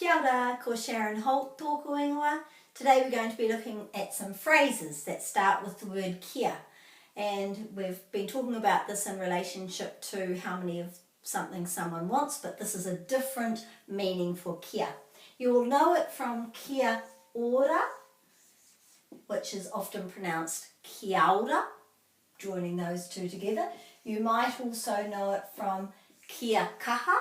Kia ora, ko Sharon Holt tōku ingoa. Today we're going to be looking at some phrases that start with the word kia. And we've been talking about this in relationship to how many of something someone wants, but this is a different meaning for kia. You will know it from kia ora, which is often pronounced kia ora, joining those two together. You might also know it from kia kaha.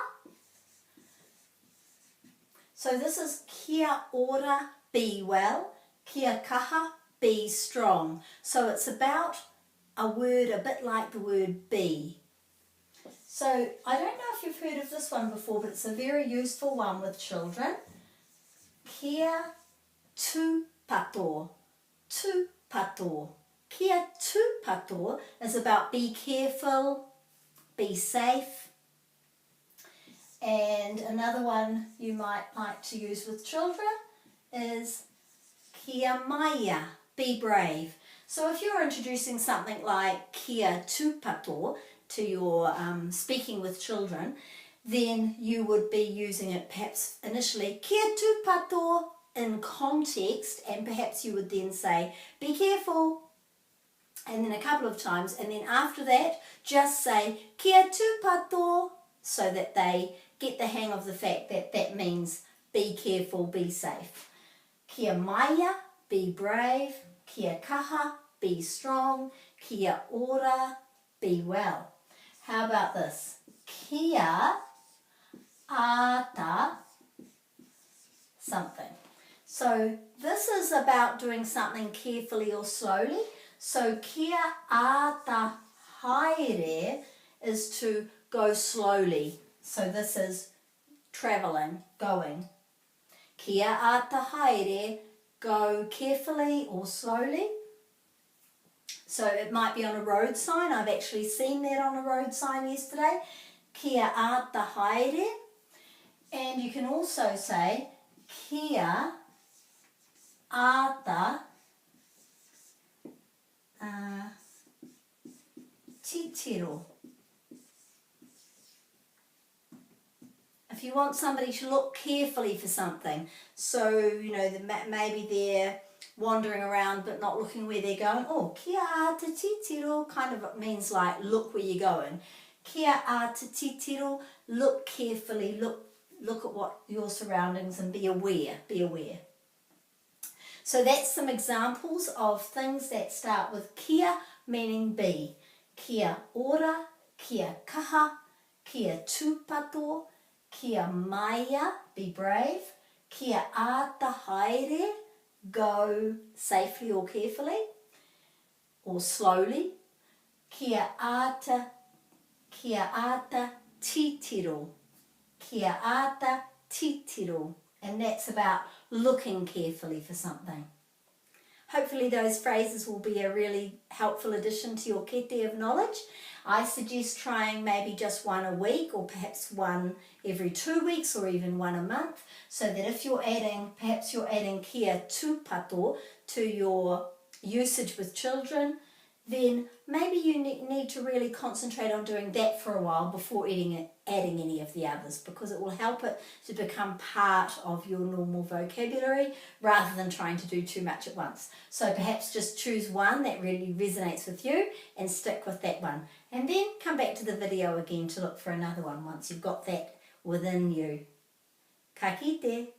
So this is kia ora, be well, kia kaha, be strong. So it's about a word a bit like the word be. So I don't know if you've heard of this one before, but it's a very useful one with children. Kia tūpato, tūpato. Kia tūpato is about be careful, be safe. And another one you might like to use with children is kia maia, be brave. So if you're introducing something like kia tūpato to your speaking with children, then you would be using it perhaps initially kia tūpato in context, and perhaps you would then say be careful, and then a couple of times, and then after that just say kia tūpato, so that they get the hang of the fact that that means be careful, be safe. Kia maia, be brave. Kia kaha, be strong. Kia ora, be well. How about this? Kia ata something. So this is about doing something carefully or slowly. So kia ata haere is to go slowly. So this is travelling, going. Kia ata haere, go carefully or slowly. So it might be on a road sign. I've actually seen that on a road sign yesterday. Kia ata haere. And you can also say kia ata titiro. If you want somebody to look carefully for something, so you know maybe they're wandering around but not looking where they're going. Oh, kia ata titiro kind of means like look where you're going. Kia ata titiro, look carefully, look at what your surroundings and be aware, be aware. So that's some examples of things that start with kia, meaning be. Kia ora, kia kaha, kia tūpato, kia maia, be brave. Kia ata haere, go safely or carefully or slowly. Kia ata titiro. Kia ata titiro. And that's about looking carefully for something. Hopefully those phrases will be a really helpful addition to your kete of knowledge. I suggest trying maybe just one a week, or perhaps one every 2 weeks, or even one a month, so that if you're adding, perhaps you're adding kia tūpato to your usage with children, then maybe you need to really concentrate on doing that for a while before adding any of the others, because it will help it to become part of your normal vocabulary rather than trying to do too much at once. So perhaps just choose one that really resonates with you and stick with that one. And then come back to the video again to look for another one once you've got that within you. Ka kite.